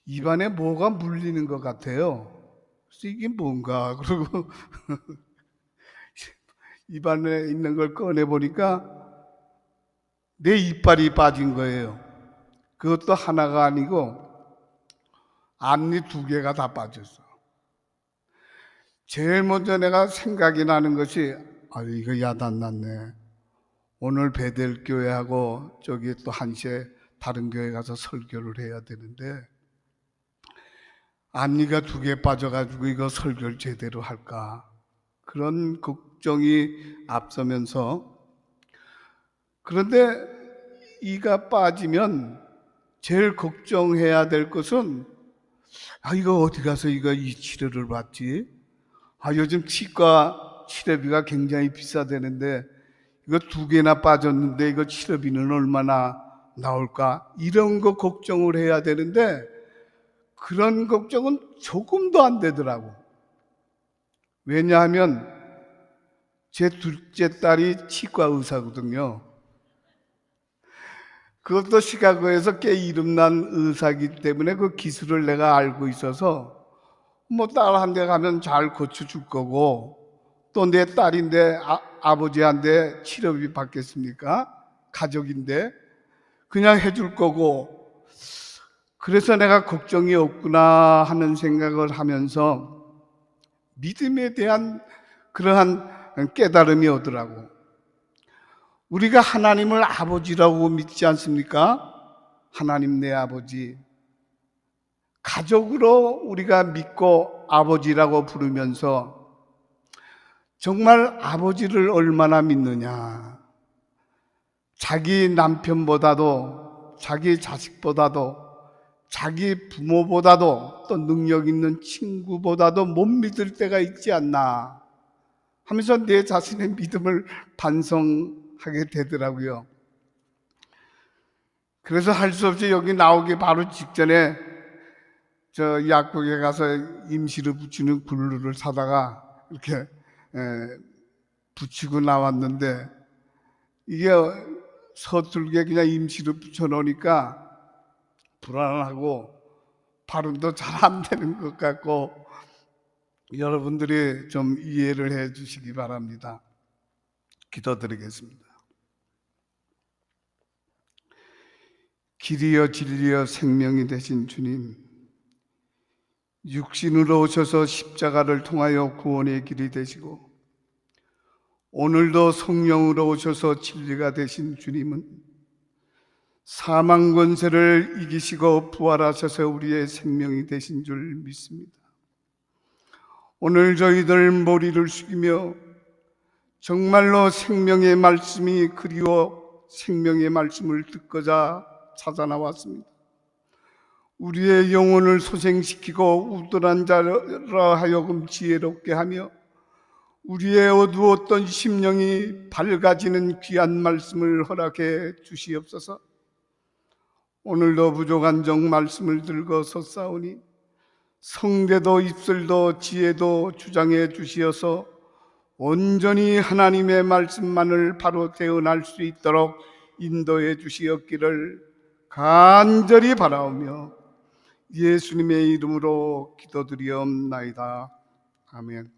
입안에 뭐가 물리는 것 같아요. 그래서 이게 뭔가 그러고 입안에 있는 걸 꺼내 보니까 내 이빨이 빠진 거예요. 그것도 하나가 아니고 앞니 2개가 다 빠졌어. 제일 먼저 내가 생각이 나는 것이 이거 야단났네. 오늘 베델 교회하고 저기 또 1시에 다른 교회 가서 설교를 해야 되는데 앞니가 2개 빠져가지고 이거 설교를 제대로 할까, 그런 걱정이 앞서면서, 그런데 이가 빠지면 제일 걱정해야 될 것은 이거 어디 가서 이 치료를 받지? 요즘 치과 치료비가 굉장히 비싸대는데 이거 2개나 빠졌는데 이거 치료비는 얼마나 나올까? 이런 거 걱정을 해야 되는데 그런 걱정은 조금도 안 되더라고. 왜냐하면 제 둘째 딸이 치과 의사거든요. 그것도 시카고에서 꽤 이름난 의사이기 때문에 그 기술을 내가 알고 있어서 딸한테 가면 잘 고쳐줄 거고, 또 내 딸인데 아버지한테 치료비 받겠습니까? 가족인데 그냥 해줄 거고, 그래서 내가 걱정이 없구나 하는 생각을 하면서 믿음에 대한 그러한 깨달음이 오더라고. 우리가 하나님을 아버지라고 믿지 않습니까? 하나님 내 아버지. 가족으로 우리가 믿고 아버지라고 부르면서 정말 아버지를 얼마나 믿느냐. 자기 남편보다도, 자기 자식보다도, 자기 부모보다도, 또 능력 있는 친구보다도 못 믿을 때가 있지 않나 하면서 내 자신의 믿음을 반성하게 되더라고요. 그래서 할 수 없이 여기 나오기 바로 직전에 저 약국에 가서 임시로 붙이는 글루를 사다가 이렇게 붙이고 나왔는데, 이게 서툴게 그냥 임시로 붙여놓으니까 불안하고 발음도 잘 안 되는 것 같고, 여러분들이 좀 이해를 해 주시기 바랍니다. 기도드리겠습니다. 길이여 진리여 생명이 되신 주님, 육신으로 오셔서 십자가를 통하여 구원의 길이 되시고 오늘도 성령으로 오셔서 진리가 되신 주님은 사망 권세를 이기시고 부활하셔서 우리의 생명이 되신 줄 믿습니다. 오늘 저희들 머리를 숙이며 정말로 생명의 말씀이 그리워 생명의 말씀을 듣고자 찾아 나왔습니다. 우리의 영혼을 소생시키고 우둔한 자라 하여금 지혜롭게 하며 우리의 어두웠던 심령이 밝아지는 귀한 말씀을 허락해 주시옵소서. 오늘도 부족한 정 말씀을 들고 섰사오니 성대도 입술도 지혜도 주장해 주시어서 온전히 하나님의 말씀만을 바로 대언할 수 있도록 인도해 주시옵기를 간절히 바라오며 예수님의 이름으로 기도드리옵나이다. 아멘.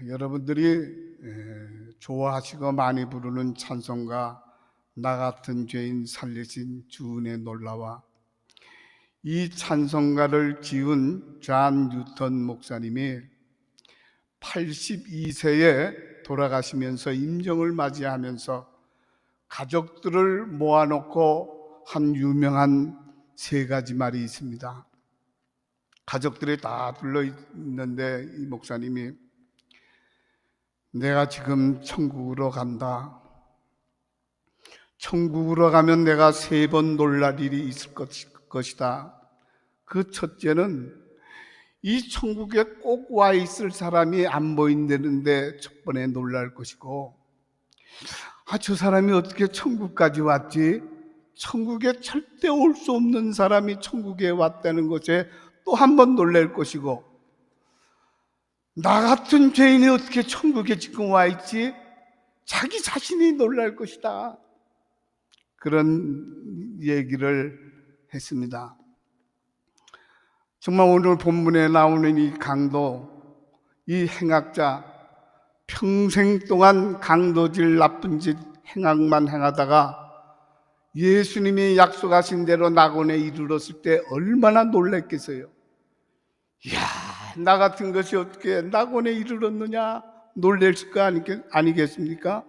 여러분들이 좋아하시고 많이 부르는 찬송가 나 같은 죄인 살리신 주 은혜 놀라와, 이 찬송가를 지은 존 뉴턴 목사님이 82세에 돌아가시면서 임종을 맞이하면서 가족들을 모아놓고 한 유명한 3가지 말이 있습니다. 가족들이 다 둘러 있는데 이 목사님이 내가 지금 천국으로 간다. 천국으로 가면 내가 3번 놀랄 일이 있을 것이다. 그 첫째는 이 천국에 꼭 와 있을 사람이 안 보인다는데 첫 번에 놀랄 것이고, 저 사람이 어떻게 천국까지 왔지? 천국에 절대 올 수 없는 사람이 천국에 왔다는 것에 또 한 번 놀랄 것이고, 나 같은 죄인이 어떻게 천국에 지금 와 있지? 자기 자신이 놀랄 것이다. 그런 얘기를 했습니다. 정말 오늘 본문에 나오는 이 강도, 이 행악자, 평생 동안 강도질 나쁜 짓 행악만 행하다가 예수님이 약속하신 대로 낙원에 이르렀을 때 얼마나 놀랐겠어요. 이야, 나 같은 것이 어떻게 낙원에 이르렀느냐 놀랬을 거 아니겠습니까?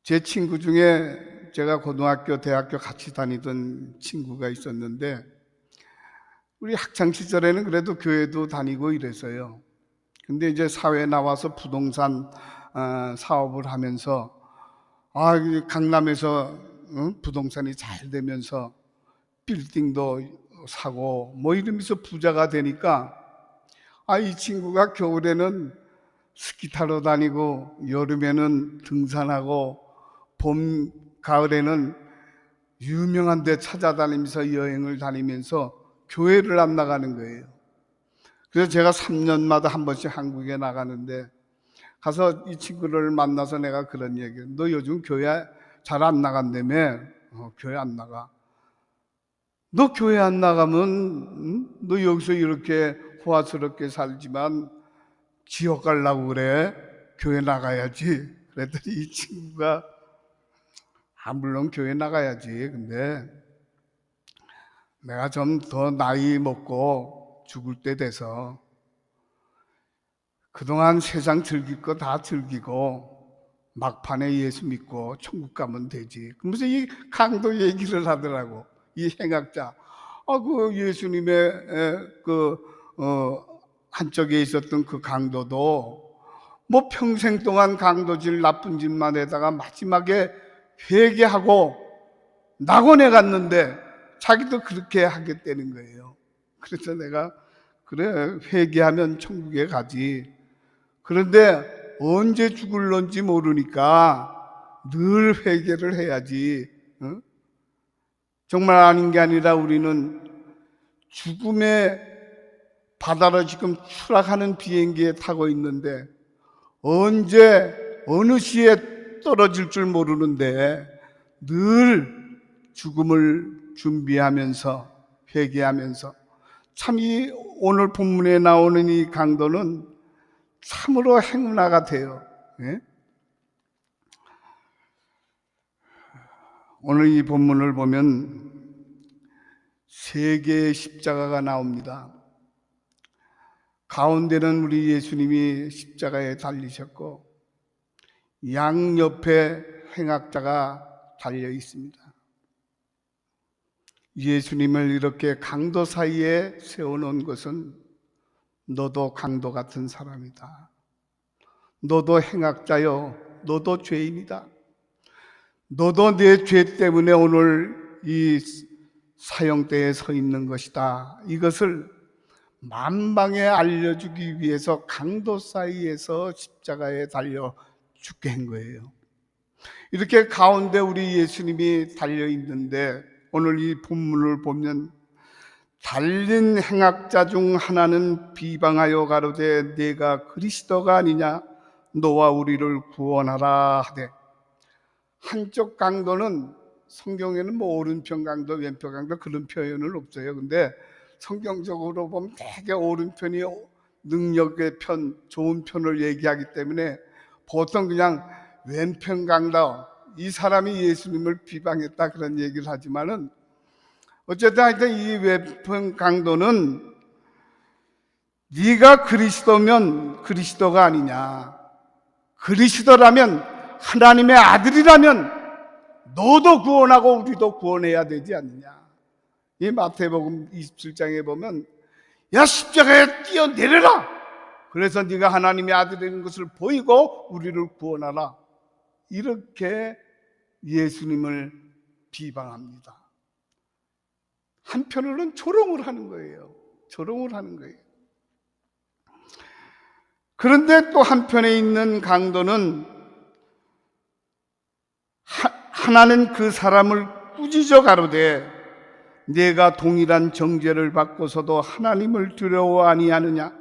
제 친구 중에 제가 고등학교, 대학교 같이 다니던 친구가 있었는데 우리 학창시절에는 그래도 교회도 다니고 이랬어요. 근데 이제 사회에 나와서 부동산 사업을 하면서 강남에서 부동산이 잘 되면서 빌딩도 사고 뭐 이러면서 부자가 되니까 이 친구가 겨울에는 스키 타러 다니고 여름에는 등산하고 봄, 가을에는 유명한 데 찾아다니면서 여행을 다니면서 교회를 안 나가는 거예요. 그래서 제가 3년마다 한 번씩 한국에 나가는데 가서 이 친구를 만나서 내가 그런 얘기를, 너 요즘 교회 잘 안 나간다며? 교회 안 나가. 너 교회 안 나가면 너 여기서 이렇게 호화스럽게 살지만 지옥 가려고 그래? 교회 나가야지. 그랬더니 이 친구가 물론 교회 나가야지. 근데 내가 좀 더 나이 먹고 죽을 때 돼서 그동안 세상 즐길 거 다 즐기고 막판에 예수 믿고 천국 가면 되지. 그러면서 이 강도 얘기를 하더라고. 이 행악자. 그 예수님의 한쪽에 있었던 그 강도도 뭐 평생 동안 강도질 나쁜 짓만 해다가 마지막에 회개하고 낙원에 갔는데 자기도 그렇게 하겠다는 거예요. 그래서 내가 그래, 회개하면 천국에 가지. 그런데 언제 죽을런지 모르니까 늘 회개를 해야지. 정말 아닌 게 아니라 우리는 죽음의 바다로 지금 추락하는 비행기에 타고 있는데 언제 어느 시에 떨어질 줄 모르는데 늘 죽음을 준비하면서 회개하면서 참 이 오늘 본문에 나오는 이 강도는 참으로 행운아 같아요. 예? 오늘 이 본문을 보면 세 개의 십자가가 나옵니다. 가운데는 우리 예수님이 십자가에 달리셨고 양옆에 행악자가 달려 있습니다. 예수님을 이렇게 강도 사이에 세워놓은 것은 너도 강도 같은 사람이다. 너도 행악자요. 너도 죄인이다. 너도 내 죄 때문에 오늘 이 사형대에 서 있는 것이다. 이것을 만방에 알려주기 위해서 강도 사이에서 십자가에 달려 죽게 한 거예요. 이렇게 가운데 우리 예수님이 달려 있는데 오늘 이 본문을 보면 달린 행악자 중 하나는 비방하여 가로되 네가 그리스도가 아니냐 너와 우리를 구원하라 하되, 한쪽 강도는 성경에는 뭐 오른편 강도 왼편 강도 그런 표현은 없어요. 근데 성경적으로 보면 되게 오른편이 능력의 편, 좋은 편을 얘기하기 때문에 보통 그냥 왼편 강도, 이 사람이 예수님을 비방했다 그런 얘기를 하지만은 어쨌든 하여튼 이 왼편 강도는 네가 그리스도면 그리스도가 아니냐, 그리스도라면 하나님의 아들이라면 너도 구원하고 우리도 구원해야 되지 않느냐. 이 마태복음 27장에 보면 야 십자가에 뛰어내려라, 그래서 네가 하나님의 아들인 것을 보이고 우리를 구원하라, 이렇게 예수님을 비방합니다. 한편으로는 조롱을 하는 거예요. 조롱을 하는 거예요. 그런데 또 한편에 있는 강도는 하나는 그 사람을 꾸짖어 가로되 네가 동일한 정죄를 받고서도 하나님을 두려워 아니하느냐,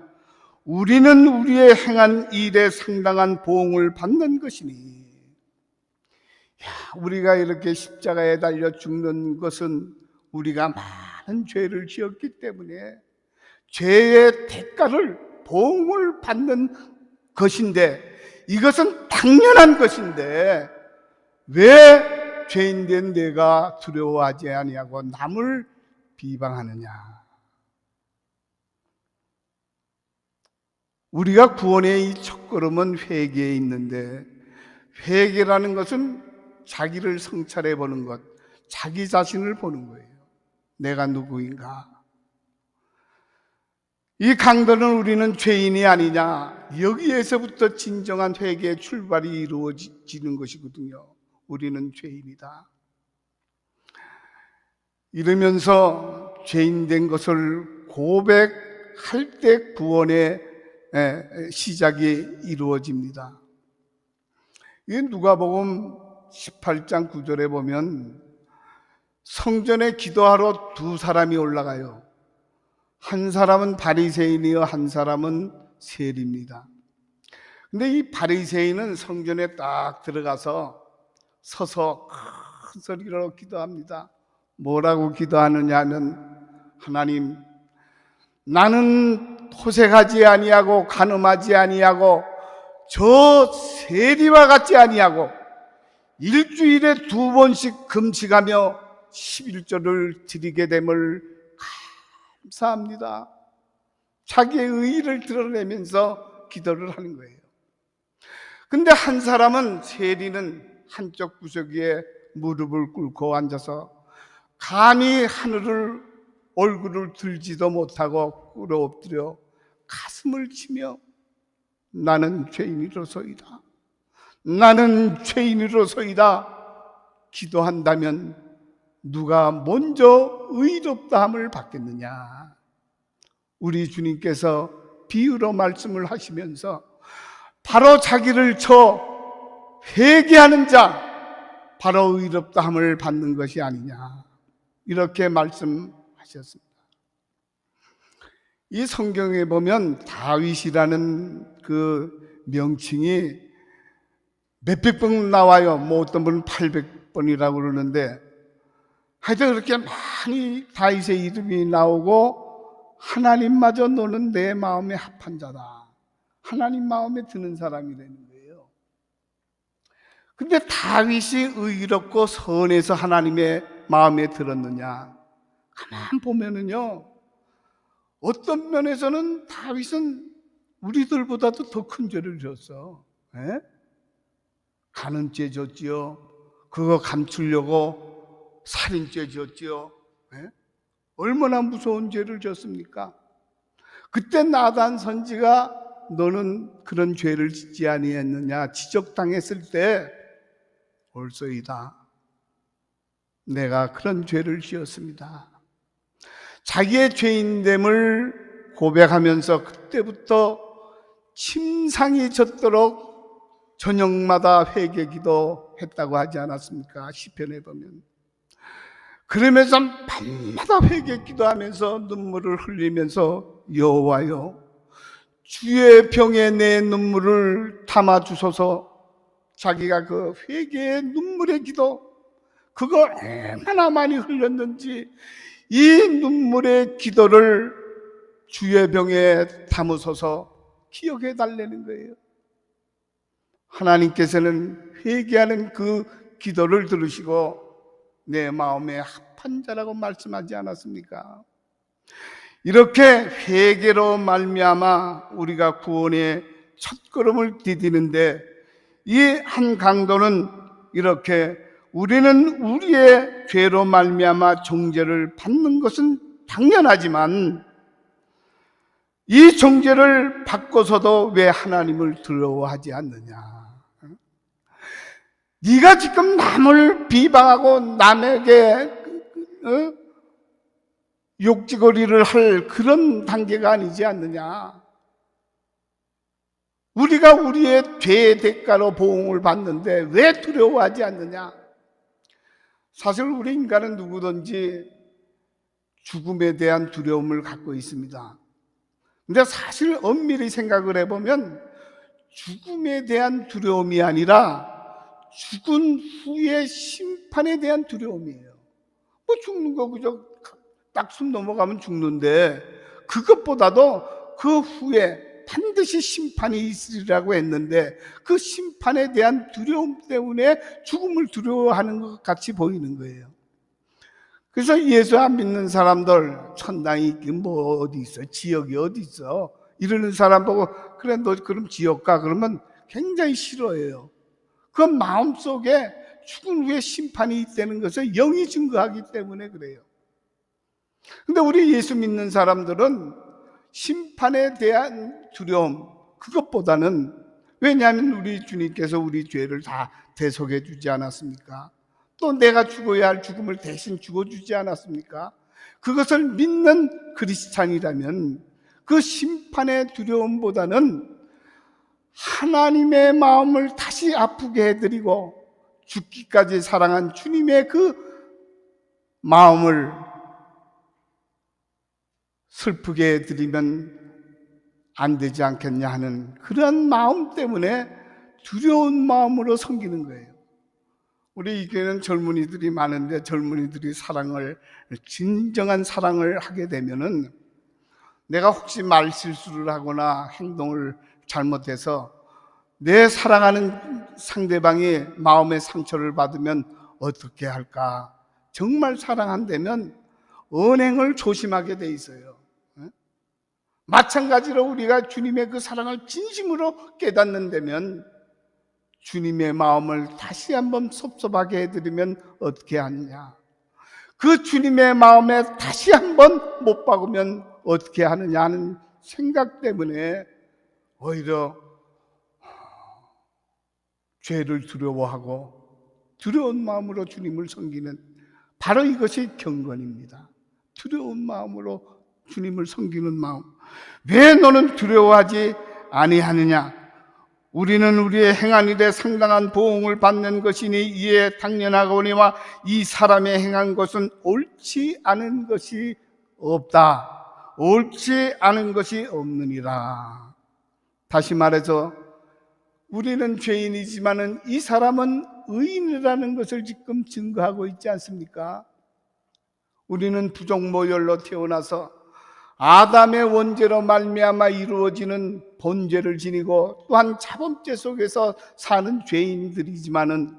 우리는 우리의 행한 일에 상당한 보응을 받는 것이니. 우리가 이렇게 십자가에 달려 죽는 것은 우리가 많은 죄를 지었기 때문에 죄의 대가를 보응을 받는 것인데, 이것은 당연한 것인데 왜 죄인된 내가 두려워하지 아니하고 남을 비방하느냐? 우리가 구원의 이 첫걸음은 회개에 있는데, 회개라는 것은 자기를 성찰해 보는 것, 자기 자신을 보는 거예요. 내가 누구인가? 이 강도는 우리는 죄인이 아니냐, 여기에서부터 진정한 회개의 출발이 이루어지는 것이거든요. 우리는 죄인이다. 이러면서 죄인된 것을 고백할 때 구원의 시작이 이루어집니다. 이 누가복음 18장 9절에 보면 성전에 기도하러 두 사람이 올라가요. 한 사람은 바리새인이요, 한 사람은 세리입니다. 근데 이 바리새인은 성전에 딱 들어가서 서서 큰 소리로 기도합니다. 뭐라고 기도하느냐 하면, 하나님, 나는 토색하지 아니하고 간음하지 아니하고 저 세리와 같지 아니하고 일주일에 2번씩 금식하며 11조를 드리게 됨을 감사합니다. 자기의 의의를 드러내면서 기도를 하는 거예요. 근데 한 사람은, 세리는 한쪽 구석에 무릎을 꿇고 앉아서 감히 하늘을 얼굴을 들지도 못하고 꿇어 엎드려 가슴을 치며 나는 죄인이로소이다, 나는 죄인이로소이다 기도한다면 누가 먼저 의롭다함을 받겠느냐? 우리 주님께서 비유로 말씀을 하시면서 바로 자기를 쳐 회개하는 자, 바로 의롭다함을 받는 것이 아니냐, 이렇게 말씀하셨습니다. 이 성경에 보면 다윗이라는 그 명칭이 몇백 번 나와요. 뭐 어떤 분은 800번이라고 그러는데, 하여튼 그렇게 많이 다윗의 이름이 나오고, 하나님마저 너는 내 마음에 합한 자다, 하나님 마음에 드는 사람이라는 거예요. 근데 다윗이 의롭고 선해서 하나님의 마음에 들었느냐? 가만 보면은요, 어떤 면에서는 다윗은 우리들보다도 더 큰 죄를 졌어. 간음죄 졌지요. 그거 감추려고 살인죄 졌지요. 얼마나 무서운 죄를 졌습니까? 그때 나단 선지가 너는 그런 죄를 짓지 아니했느냐 지적당했을 때, 올소이다, 내가 그런 죄를 지었습니다. 자기의 죄인됨을 고백하면서 그때부터 침상이 젖도록 저녁마다 회개 기도했다고 하지 않았습니까? 시편에 보면. 그러면서 밤마다 회개 기도하면서 눈물을 흘리면서, 여호와여, 주의 병에 내 눈물을 담아 주소서. 자기가 그 회개의 눈물의 기도, 그걸 얼마나 많이 흘렸는지 이 눈물의 기도를 주의 병에 담으소서 기억해 달라는 거예요. 하나님께서는 회개하는 그 기도를 들으시고 내 마음에 합한 자라고 말씀하지 않았습니까? 이렇게 회개로 말미암아 우리가 구원의 첫걸음을 디디는데, 이 한 강도는 이렇게 우리는 우리의 죄로 말미암아 정죄를 받는 것은 당연하지만 이 정죄를 받고서도 왜 하나님을 두려워하지 않느냐? 네가 지금 남을 비방하고 남에게 욕지거리를 할 그런 단계가 아니지 않느냐? 우리가 우리의 죄의 대가로 보응을 받는데 왜 두려워하지 않느냐? 사실 우리 인간은 누구든지 죽음에 대한 두려움을 갖고 있습니다. 근데 사실 엄밀히 생각을 해보면 죽음에 대한 두려움이 아니라 죽은 후의 심판에 대한 두려움이에요. 뭐 죽는 거 그저 딱 숨 넘어가면 죽는데, 그것보다도 그 후에 반드시 심판이 있으리라고 했는데 그 심판에 대한 두려움 때문에 죽음을 두려워하는 것 같이 보이는 거예요. 그래서 예수 안 믿는 사람들, 천당이 뭐 어디 있어, 지옥이 어디 있어 이러는 사람 보고 그래 너 그럼 지옥 가 그러면 굉장히 싫어해요. 그 마음속에 죽은 후에 심판이 있다는 것을 영이 증거하기 때문에 그래요. 근데 우리 예수 믿는 사람들은 심판에 대한 두려움, 그것보다는, 왜냐하면 우리 주님께서 우리 죄를 다 대속해 주지 않았습니까? 또 내가 죽어야 할 죽음을 대신 죽어주지 않았습니까? 그것을 믿는 크리스찬이라면 그 심판의 두려움보다는 하나님의 마음을 다시 아프게 해드리고 죽기까지 사랑한 주님의 그 마음을 슬프게 해드리면 안 되지 않겠냐 하는 그런 마음 때문에 두려운 마음으로 섬기는 거예요. 우리 이 교회는 젊은이들이 많은데 젊은이들이 진정한 사랑을 하게 되면은 내가 혹시 말 실수를 하거나 행동을 잘못해서 내 사랑하는 상대방이 마음의 상처를 받으면 어떻게 할까? 정말 사랑한다면 언행을 조심하게 돼 있어요. 마찬가지로 우리가 주님의 그 사랑을 진심으로 깨닫는다면 주님의 마음을 다시 한번 섭섭하게 해드리면 어떻게 하느냐, 그 주님의 마음에 다시 한번 못 박으면 어떻게 하느냐 하는 생각 때문에 오히려 죄를 두려워하고 두려운 마음으로 주님을 섬기는, 바로 이것이 경건입니다. 두려운 마음으로 주님을 섬기는 마음. 왜 너는 두려워하지 아니하느냐? 우리는 우리의 행한 일에 상당한 보응을 받는 것이니 이에 당연하거니와 이 사람의 행한 것은 옳지 않은 것이 없다. 옳지 않은 것이 없느니라. 다시 말해서 우리는 죄인이지만은 이 사람은 의인이라는 것을 지금 증거하고 있지 않습니까? 우리는 부족모열로 태어나서 아담의 원죄로 말미암아 이루어지는 본죄를 지니고 또한 자범죄 속에서 사는 죄인들이지만은,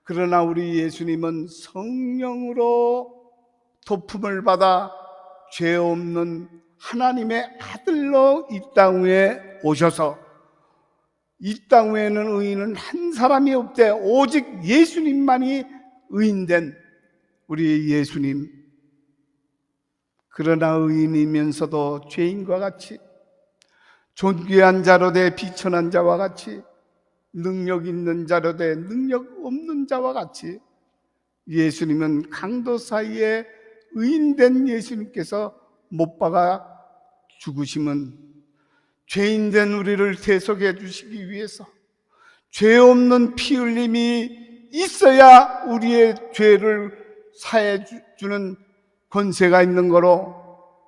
그러나 우리 예수님은 성령으로 도품을 받아 죄 없는 하나님의 아들로 이 땅 위에 오셔서, 이 땅 위에는 의인은 한 사람이 없대. 오직 예수님만이 의인된 우리 예수님. 그러나 의인이면서도 죄인과 같이, 존귀한 자로 돼 비천한 자와 같이, 능력 있는 자로 돼 능력 없는 자와 같이 예수님은 강도 사이에 의인된 예수님께서 못 박아 죽으심은 죄인된 우리를 대속해 주시기 위해서, 죄 없는 피 흘림이 있어야 우리의 죄를 사해 주는 권세가 있는 거로,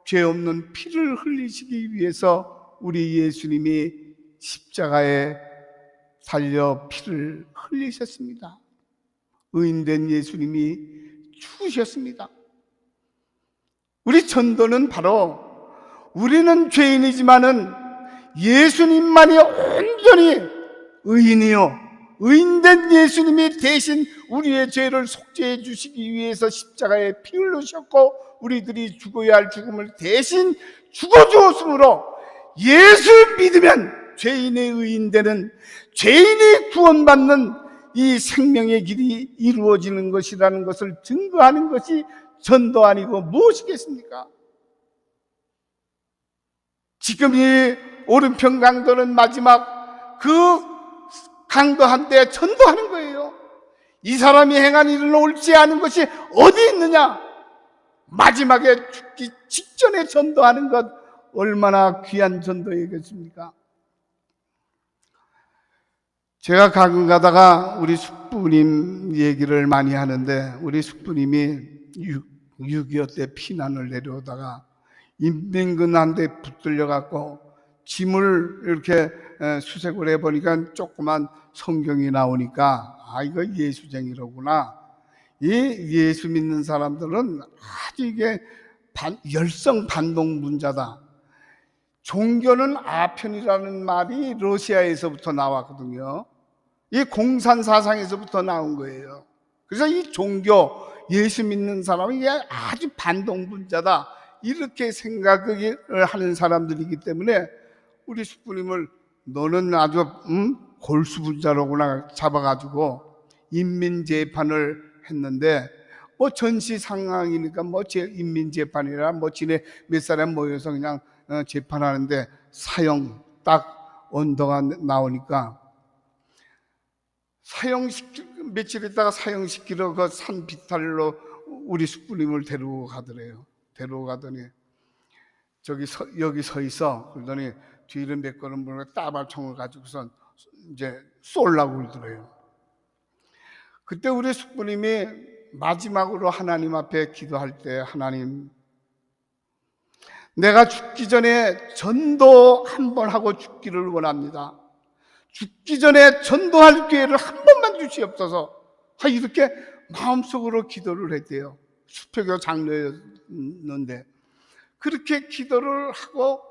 죄 없는 피를 흘리시기 위해서 우리 예수님이 십자가에 달려 피를 흘리셨습니다. 의인된 예수님이 죽으셨습니다. 우리 전도는 바로 우리는 죄인이지만은 예수님만이 온전히 의인이요 의인된 예수님이 대신 우리의 죄를 속죄해 주시기 위해서 십자가에 피 흘리셨고 우리들이 죽어야 할 죽음을 대신 죽어주었으므로 예수 믿으면 죄인의 의인되는, 죄인이 구원받는 이 생명의 길이 이루어지는 것이라는 것을 증거하는 것이 전도 아니고 무엇이겠습니까? 지금 이 오른편 강도는 마지막 그 강도한테 전도하는 거예요. 이 사람이 행한 일은 옳지 않은 것이 어디 있느냐? 마지막에 죽기 직전에 전도하는 것, 얼마나 귀한 전도이겠습니까? 제가 가끔 가다가 우리 숙부님 얘기를 많이 하는데, 우리 숙부님이 6.25 때 피난을 내려오다가 인민군 한 대 붙들려 갖고 짐을 이렇게 수색을 해보니까 조그만 성경이 나오니까 이거 예수쟁이로구나. 이 예수 믿는 사람들은 아주 이게 열성 반동분자다. 종교는 아편이라는 말이 러시아에서부터 나왔거든요. 이 공산 사상에서부터 나온 거예요. 그래서 이 종교, 예수 믿는 사람은 이게 아주 반동분자다, 이렇게 생각을 하는 사람들이기 때문에 우리 숙부님을 너는 아주 골수분자로구나 잡아가지고 인민재판을 했는데, 뭐 전시 상황이니까 뭐 인민재판이라 뭐 지네 몇 사람 모여서 그냥 재판하는데 사형 딱 언더가 나오니까 며칠 있다가 사형시키러 그 산 비탈로 우리 숙부님을 데리고 가더래요. 데리고 가더니 여기 서 있어. 그러더니 뒤를 몇 걸음 보고 따발총을 가지고선 이제 쏠라고 그러더래요. 그때 우리 숙부님이 마지막으로 하나님 앞에 기도할 때, 하나님, 내가 죽기 전에 전도 한번 하고 죽기를 원합니다. 죽기 전에 전도할 기회를 한 번만 주시옵소서. 이렇게 마음속으로 기도를 했대요. 수표교 장로였는데 그렇게 기도를 하고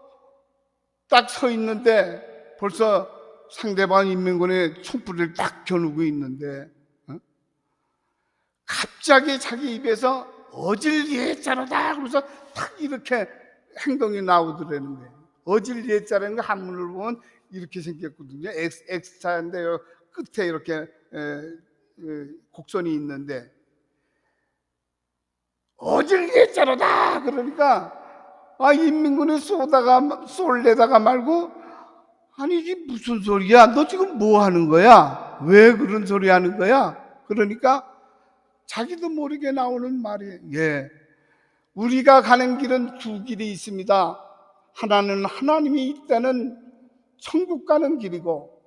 딱 서 있는데 벌써 상대방 인민군의 총불을 딱 겨누고 있는데 갑자기 자기 입에서 어질 예자로다 그러면서 딱 이렇게 행동이 나오더라는 거예요. 어질 예자라는 거 한문을 보면 이렇게 생겼거든요. X자인데 끝에 이렇게 곡선이 있는데 어질 예자로다 그러니까 인민군이 쏠래다가 말고, 아니 이게 무슨 소리야? 너 지금 뭐 하는 거야? 왜 그런 소리 하는 거야? 그러니까 자기도 모르게 나오는 말이, 우리가 가는 길은 두 길이 있습니다. 하나는 하나님이 있다는 천국 가는 길이고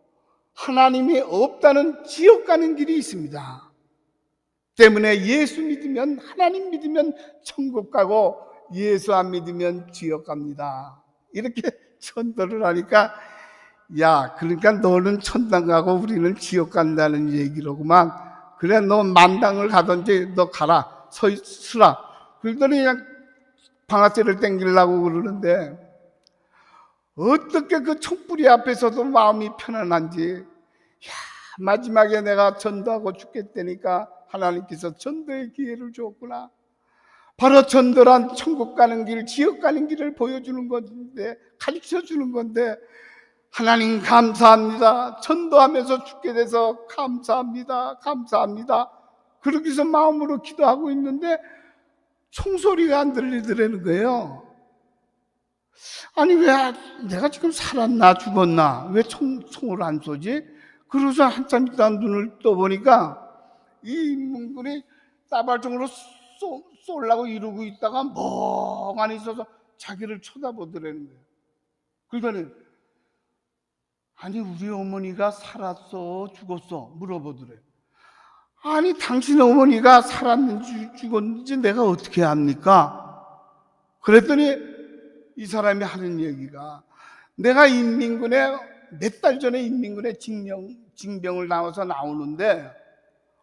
하나님이 없다는 지옥 가는 길이 있습니다. 때문에 예수 믿으면, 하나님 믿으면 천국 가고 예수 안 믿으면 지옥 갑니다. 이렇게 전도를 하니까, 그러니까 너는 천당 가고 우리는 지옥 간다는 얘기로구만. 그래, 너 만당을 가든지 너 가라, 서라. 그러더니 그냥 방아쇠를 당기려고 그러는데 어떻게 그 촛불이 앞에서도 마음이 편안한지, 마지막에 내가 전도하고 죽겠다니까 하나님께서 전도의 기회를 줬구나. 바로 전도란 천국 가는 길, 지옥 가는 길을 보여주는 건데, 가르쳐 주는 건데, 하나님 감사합니다. 전도하면서 죽게 돼서 감사합니다. 감사합니다. 그렇게 해서 마음으로 기도하고 있는데 총소리가 안 들리더라는 거예요. 아니 왜 내가 지금 살았나 죽었나, 왜 총을 안 쏘지? 그러고서 한참 있다 눈을 떠보니까 이 인민군이 따발총으로 쏘려고 이러고 있다가 멍하니 있어서 자기를 쳐다보더라는 거예요. 그러더니, 아니 우리 어머니가 살았어 죽었어 물어보더래요. 아니 당신 어머니가 살았는지 죽었는지 내가 어떻게 압니까? 그랬더니 이 사람이 하는 얘기가, 내가 몇 달 전에 인민군에 징병을 나와서 나오는데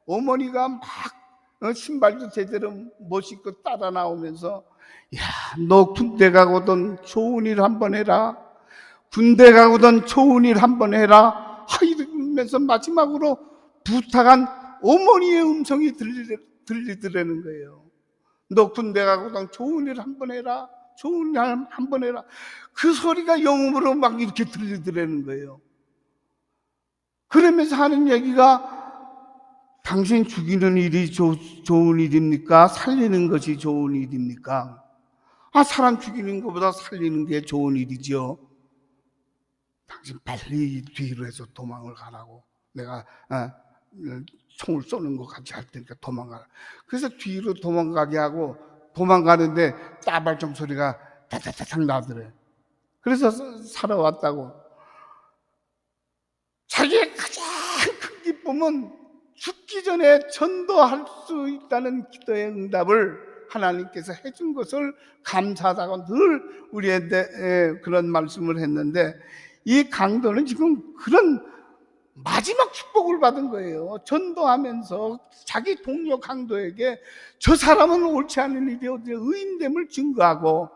어머니가 막 신발도 제대로 못 신고 따라 나오면서, 너 군대 가고든 좋은 일 한번 해라, 군대 가고든 좋은 일 한번 해라 이러면서 마지막으로 부탁한 어머니의 음성이 들리더라는 거예요. 너 군대 가고든 좋은 일 한번 해라, 좋은 일 한번 해라. 그 소리가 영음으로 막 이렇게 들리더라는 거예요. 그러면서 하는 얘기가, 당신 죽이는 일이 좋은 일입니까? 살리는 것이 좋은 일입니까? 사람 죽이는 것보다 살리는 게 좋은 일이죠. 당신 빨리 뒤로 해서 도망을 가라고. 내가 총을 쏘는 것 같이 할 테니까 도망가라. 그래서 뒤로 도망가게 하고 도망가는데 따발총 소리가 다다다닥 나더래. 그래서 살아왔다고. 자기의 가장 큰 기쁨은 죽기 전에 전도할 수 있다는 기도의 응답을 하나님께서 해준 것을 감사하다고 늘 우리한테 그런 말씀을 했는데, 이 강도는 지금 그런 마지막 축복을 받은 거예요. 전도하면서 자기 동료 강도에게 저 사람은 옳지 않은 일이 어디 의인됨을 증거하고,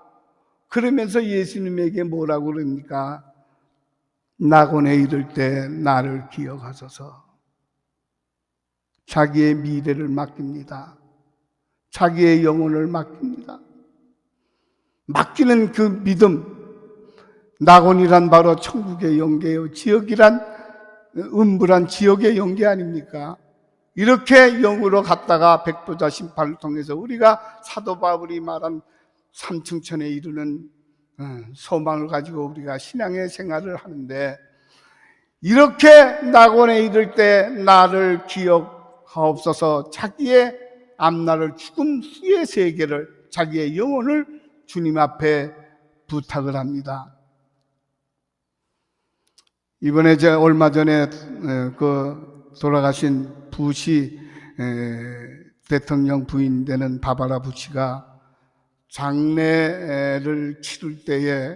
그러면서 예수님에게 뭐라고 그럽니까? 낙원에 이를 때 나를 기억하소서. 자기의 미래를 맡깁니다. 자기의 영혼을 맡깁니다. 맡기는 그 믿음, 낙원이란 바로 천국의 영계요, 지역이란 음부란 지역의 영계 아닙니까? 이렇게 영으로 갔다가 백보자 심판을 통해서 우리가 사도 바울이 말한 삼층천에 이르는 소망을 가지고 우리가 신앙의 생활을 하는데, 이렇게 낙원에 이를 때 나를 기억하옵소서. 자기의 앞날을, 죽음 후의 세계를, 자기의 영혼을 주님 앞에 부탁을 합니다. 이번에 제가 얼마 전에 그 돌아가신 부시 대통령 부인 되는 바바라 부시가 장례를 치를 때에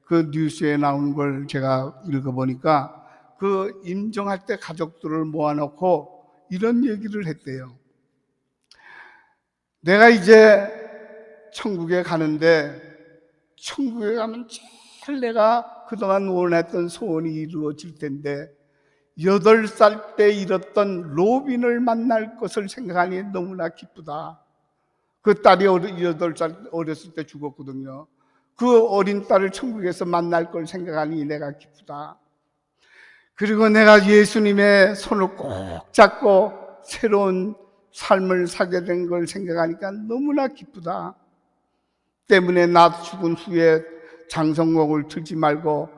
그 뉴스에 나온 걸 제가 읽어보니까, 그 임종할 때 가족들을 모아놓고 이런 얘기를 했대요. 내가 이제 천국에 가는데, 천국에 가면 제일 내가 그동안 원했던 소원이 이루어질 텐데, 8살 때 잃었던 로빈을 만날 것을 생각하니 너무나 기쁘다. 그 딸이 8살 어렸을 때 죽었거든요. 그 어린 딸을 천국에서 만날 걸 생각하니 내가 기쁘다. 그리고 내가 예수님의 손을 꼭 잡고 새로운 삶을 살게 된 걸 생각하니까 너무나 기쁘다. 때문에 나 죽은 후에 장성곡을 틀지 말고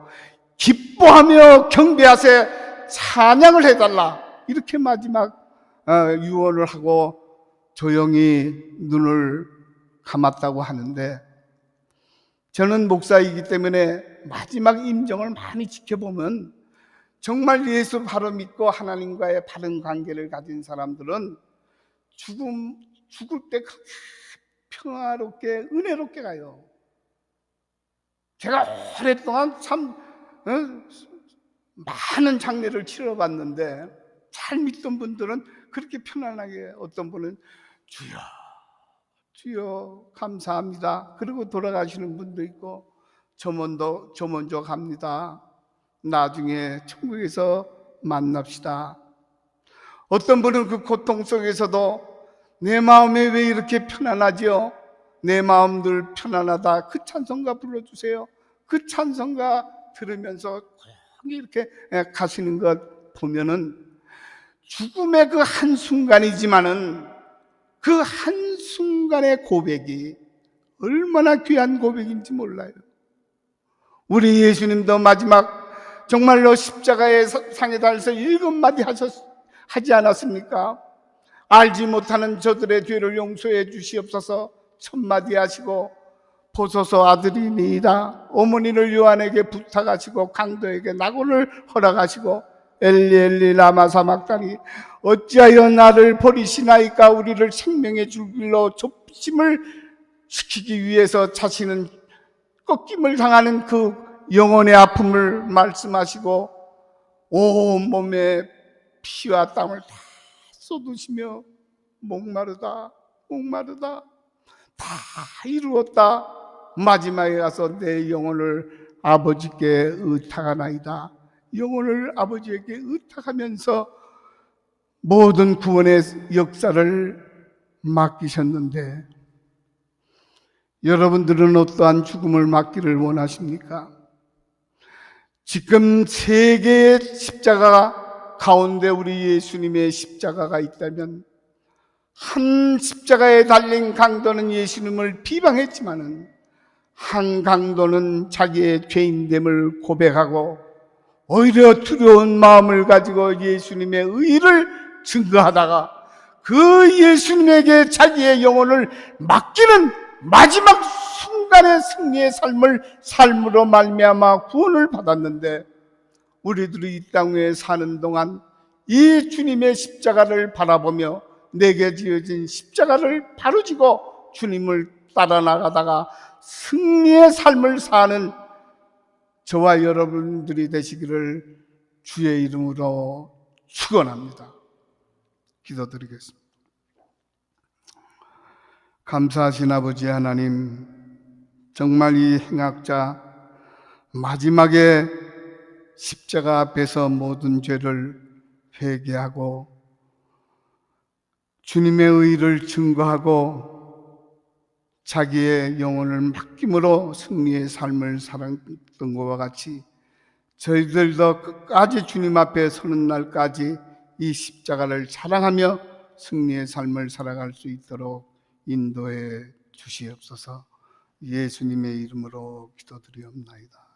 기뻐하며 경배하세, 찬양을 해달라. 이렇게 마지막 유언을 하고 조용히 눈을 감았다고 하는데, 저는 목사이기 때문에 마지막 임종을 많이 지켜보면 정말 예수 바로 믿고 하나님과의 바른 관계를 가진 사람들은 죽을 때 평화롭게 은혜롭게 가요. 제가 오랫동안 참 많은 장례를 치러봤는데, 잘 믿던 분들은 그렇게 편안하게, 어떤 분은 주여 주여 감사합니다, 그리고 돌아가시는 분도 있고, 저 먼저 갑니다, 나중에 천국에서 만납시다. 어떤 분은 그 고통 속에서도 내 마음이 왜 이렇게 편안하지요? 내 마음 늘 편안하다, 그 찬송가 불러주세요. 그 찬송가 들으면서 이렇게 가시는 것 보면은, 죽음의 그 한순간이지만은 그 한순간의 고백이 얼마나 귀한 고백인지 몰라요. 우리 예수님도 마지막 정말로 십자가의 상에 달려서 7마디 하지 않았습니까? 알지 못하는 저들의 죄를 용서해 주시옵소서 1000마디 하시고, 보소서 아들이니이다 어머니를 요한에게 부탁하시고, 강도에게 낙원을 허락하시고, 엘리 엘리 라마 사막다니 어찌하여 나를 버리시나이까. 우리를 생명의 줄길로 접심을 시키기 위해서 자신은 꺾임을 당하는 그 영혼의 아픔을 말씀하시고, 온몸에 피와 땀을 다 쏟으시며 목마르다 목마르다 다 이루었다, 마지막에 가서 내 영혼을 아버지께 의탁하나이다, 영혼을 아버지에게 의탁하면서 모든 구원의 역사를 맡기셨는데, 여러분들은 어떠한 죽음을 맞기를 원하십니까? 지금 세계의 십자가 가운데 우리 예수님의 십자가가 있다면, 한 십자가에 달린 강도는 예수님을 비방했지만은, 한 강도는 자기의 죄인됨을 고백하고 오히려 두려운 마음을 가지고 예수님의 의를 증거하다가 그 예수님에게 자기의 영혼을 맡기는 마지막 순간의 승리의 삶으로 말미암아 구원을 받았는데, 우리들이 이 땅에 사는 동안 이 주님의 십자가를 바라보며 내게 지어진 십자가를 바로 지고 주님을 따라 나가다가 승리의 삶을 사는 저와 여러분들이 되시기를 주의 이름으로 축원합니다. 기도드리겠습니다. 감사하신 아버지 하나님, 정말 이 행악자 마지막에 십자가 앞에서 모든 죄를 회개하고 주님의 의를 증거하고 자기의 영혼을 맡김으로 승리의 삶을 살았던 것과 같이 저희들도 끝까지 주님 앞에 서는 날까지 이 십자가를 자랑하며 승리의 삶을 살아갈 수 있도록 인도해 주시옵소서. 예수님의 이름으로 기도드리옵나이다.